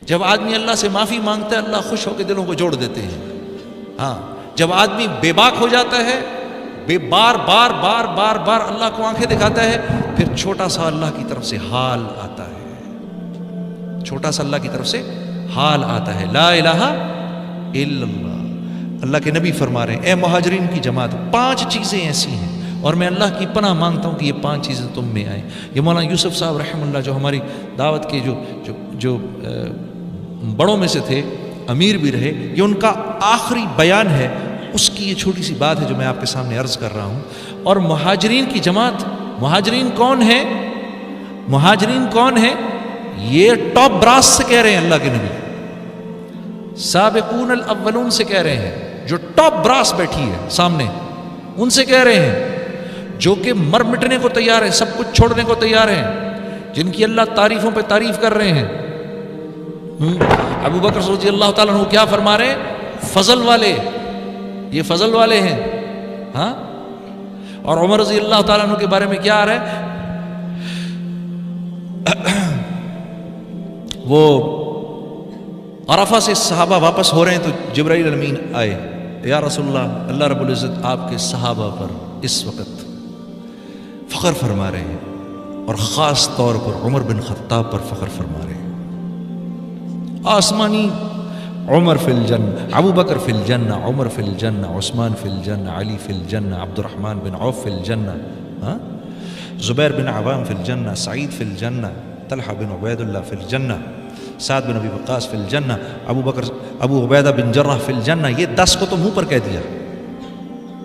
جب آدمی اللہ سے معافی مانگتا ہے اللہ خوش ہو کے دلوں کو جوڑ دیتے ہیں. ہاں جب آدمی بے باک ہو جاتا ہے، بار بار بار بار بار اللہ کو آنکھیں دکھاتا ہے، پھر چھوٹا سا اللہ کی طرف سے حال آتا ہے، چھوٹا سا اللہ کی طرف سے حال آتا ہے. لا الہ الا اللہ. اللہ کے نبی فرما رہے ہیں اے مہاجرین کی جماعت 5 چیزیں ایسی ہیں اور میں اللہ کی پناہ مانگتا ہوں کہ یہ 5 چیزیں تم میں آئیں. یہ مولانا یوسف صاحب رحم اللہ جو ہماری دعوت کے جو بڑوں میں سے تھے، امیر بھی رہے، یہ ان کا آخری بیان ہے، اس کی یہ چھوٹی سی بات ہے جو میں آپ کے سامنے عرض کر رہا ہوں. اور مہاجرین کی جماعت، مہاجرین کون ہیں؟ مہاجرین کون ہیں؟ یہ ٹاپ براس سے کہہ رہے ہیں اللہ کے نبی، سابقون الاولون سے کہہ رہے ہیں، جو ٹاپ براس بیٹھی ہے سامنے ان سے کہہ رہے ہیں، جو کہ مر مٹنے کو تیار ہیں، سب کچھ چھوڑنے کو تیار ہیں، جن کی اللہ تعریفوں پہ تعریف کر رہے ہیں. ابو بکر رضی اللہ تعالیٰ عنہ کیا فرما رہے ہیں؟ فضل والے، یہ فضل والے ہیں. ہاں اور عمر رضی اللہ تعالیٰ عنہ کے بارے میں کیا آ رہا ہے؟ وہ عرفہ سے صحابہ واپس ہو رہے ہیں تو جبرائیل امین آئے، یا رسول اللہ، اللہ رب العزت آپ کے صحابہ پر اس وقت فخر فرما رہے ہیں اور خاص طور پر عمر بن خطاب پر فخر فرما رہے ہیں. آسمانی عمر فی الجنہ، ابو بکر فی الجنہ، عمر فی الجنہ، عثمان فی الجنہ، علی فی الجنہ، عبد الرحمن بن عوف فی الجنہ، زبیر بن عوام فی الجنہ، سعید فی الجنہ، طلحہ بن عبید اللہ فی الجنہ، سعد بن ابی وقاص فی الجنہ، ابو عبیدہ بن جرح فی الجنہ. یہ 10 کو تو منہ پر کہہ دیا،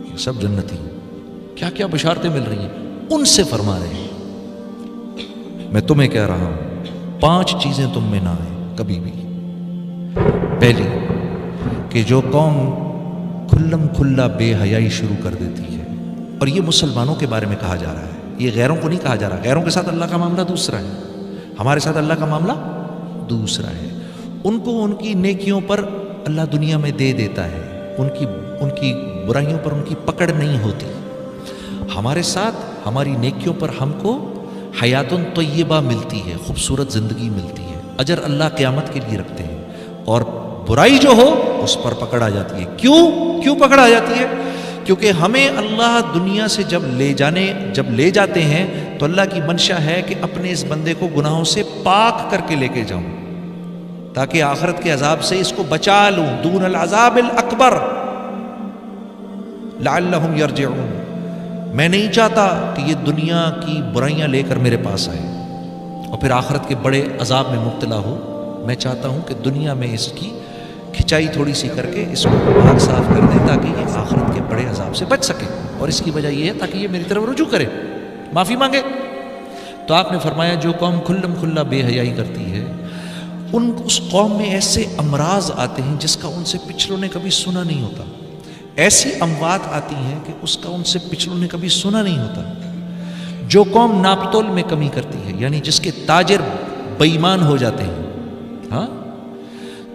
یہ سب جنتی ہیں. کیا کیا بشارتیں مل رہی ہیں، ان سے فرما رہے ہیں میں تمہیں کہہ رہا ہوں 5 چیزیں تم میں نہ آئیں کبھی بھی. پہلی کہ جو قوم کھلم کھلا بے حیائی شروع کر دیتی ہے، اور یہ مسلمانوں کے بارے میں کہا جا رہا ہے، یہ غیروں کو نہیں کہا جا رہا. غیروں کے ساتھ اللہ کا معاملہ دوسرا ہے، ہمارے ساتھ اللہ کا معاملہ دوسرا ہے. ان کو ان کی نیکیوں پر اللہ دنیا میں دے دیتا ہے، ان کی برائیوں پر ان کی پکڑ نہیں ہوتی. ہمارے ساتھ ہماری نیکیوں پر ہم کو حیات طیبہ ملتی ہے، خوبصورت زندگی ملتی ہے، اجر اللہ قیامت کے لیے رکھتے ہیں. اور برائی جو ہو اس پر پکڑ آ جاتی ہے. کیوں پکڑ آ جاتی ہے؟ کیونکہ ہمیں اللہ دنیا سے جب لے جاتے ہیں تو اللہ کی منشا ہے کہ اپنے اس بندے کو گناہوں سے پاک کر کے لے کے جاؤں، تاکہ آخرت کے عذاب سے اس کو بچا لوں، دون العذاب الاکبر لعلہم یرجعون. میں نہیں چاہتا کہ یہ دنیا کی برائیاں لے کر میرے پاس آئے اور پھر آخرت کے بڑے عذاب میں مبتلا ہو. میں چاہتا ہوں کہ دنیا میں اس کی کھچائی تھوڑی سی کر کے اس کو پاک صاف کر دیں تاکہ یہ آخرت کے بڑے عذاب سے بچ سکے. اور اس کی وجہ یہ ہے تاکہ یہ میری طرف رجوع کرے، معافی مانگے. تو آپ نے فرمایا جو قوم کھلم کھلا بے حیائی کرتی ہے، اس قوم میں ایسے امراض آتے ہیں جس کا ان سے پچھلوں نے کبھی سنا نہیں ہوتا. ایسی اموات آتی ہیں کہ اس کا ان سے پچھلوں نے کبھی سنا نہیں ہوتا. جو قوم ناپتول میں کمی کرتی ہے، یعنی جس کے تاجر بے ایمان ہو جاتے ہیں، ہاں،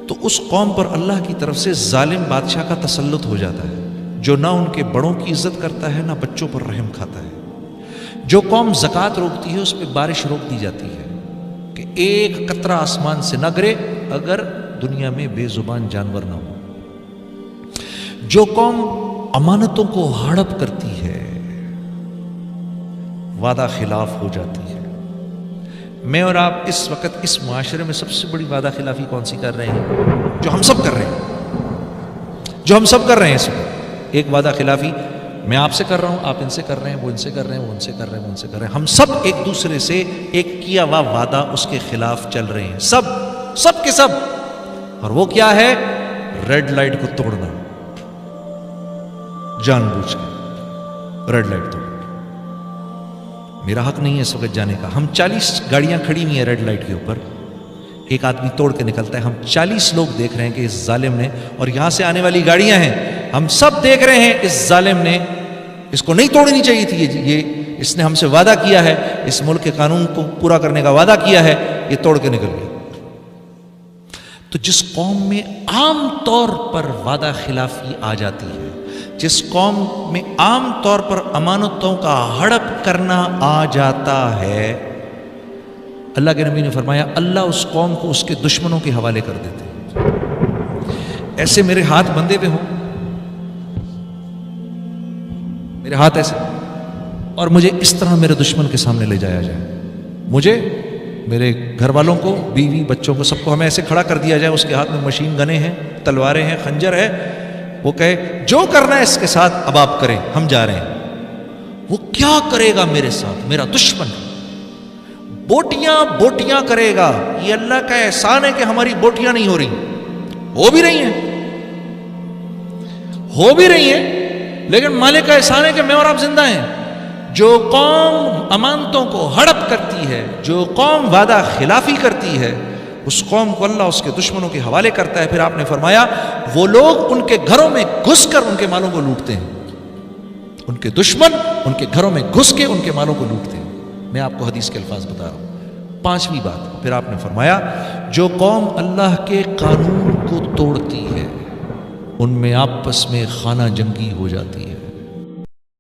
تو اس قوم پر اللہ کی طرف سے ظالم بادشاہ کا تسلط ہو جاتا ہے، جو نہ ان کے بڑوں کی عزت کرتا ہے نہ بچوں پر رحم کھاتا ہے. جو قوم زکوٰۃ روکتی ہے اس پہ بارش روک دی جاتی ہے کہ ایک قطرہ آسمان سے نہ گرے اگر دنیا میں بے زبان جانور نہ ہو. جو قوم امانتوں کو ہڑپ کرتی ہے، وعدہ خلاف ہو جاتی ہے. میں اور آپ اس وقت اس معاشرے میں سب سے بڑی وعدہ خلافی کون سی کر رہے ہیں؟ جو ہم سب کر رہے ہیں اس وقت. ایک وعدہ خلافی میں آپ سے کر رہا ہوں، آپ ان سے کر رہے ہیں، وہ ان سے کر رہے ہیں، وہ ان سے کر رہے ہیں، وہ ان سے کر رہے ہیں. ہم سب ایک دوسرے سے ایک کیا ہوا وعدہ اس کے خلاف چل رہے ہیں، سب کے سب. اور وہ کیا ہے؟ ریڈ لائٹ کو توڑنا، جان بوجھ کے ریڈ لائٹ توڑنا. میرا حق نہیں ہے اس وقت جانے کا. ہم 40 گاڑیاں کھڑی ہوئی ہیں ریڈ لائٹ کے اوپر، ایک آدمی توڑ کے نکلتا ہے، ہم 40 لوگ دیکھ رہے ہیں کہ اس ظالم نے، اور یہاں سے آنے والی گاڑیاں ہیں، ہم سب دیکھ رہے ہیں اس ظالم نے اس کو نہیں توڑنی چاہیے تھی. یہ اس نے ہم سے وعدہ کیا ہے، اس ملک کے قانون کو پورا کرنے کا وعدہ کیا ہے، یہ توڑ کے نکل گیا. تو جس قوم میں عام طور پر وعدہ خلافی آ جاتی ہے، جس قوم میں عام طور پر امانتوں کا ہڑپ کرنا آ جاتا ہے، اللہ کے نبی نے فرمایا اللہ اس قوم کو اس کے دشمنوں کے حوالے کر دیتے ہیں۔ ایسے میرے ہاتھ بندھے ہوئے ہوں، میرے ہاتھ ایسے، اور مجھے اس طرح میرے دشمن کے سامنے لے جایا جائے، مجھے، میرے گھر والوں کو، بیوی بچوں کو، سب کو ہمیں ایسے کھڑا کر دیا جائے، اس کے ہاتھ میں مشین گنیں ہیں، تلواریں ہیں، خنجر ہے، وہ کہے جو کرنا ہے اس کے ساتھ اب آپ کریں، ہم جا رہے ہیں۔ وہ کیا کرے گا میرے ساتھ؟ میرا دشمن بوٹیاں بوٹیاں کرے گا۔ یہ اللہ کا احسان ہے کہ ہماری بوٹیاں نہیں ہو رہی، ہو بھی رہی ہیں، لیکن مالک کا احسان ہے کہ میں اور آپ زندہ ہیں۔ جو قوم امانتوں کو ہڑپ کرتی ہے، جو قوم وعدہ خلافی کرتی ہے، اس قوم کو اللہ اس کے دشمنوں کے حوالے کرتا ہے۔ پھر آپ نے فرمایا وہ لوگ ان کے گھروں میں گھس کر ان کے مالوں کو لوٹتے ہیں، ان کے دشمن ان کے گھروں میں گھس کے ان کے مالوں کو لوٹتے ہیں۔ میں آپ کو حدیث کے الفاظ بتا رہا ہوں۔ پانچویں بات پھر آپ نے فرمایا جو قوم اللہ کے قانون کو توڑتی ہے ان میں آپس میں خانہ جنگی ہو جاتی ہے۔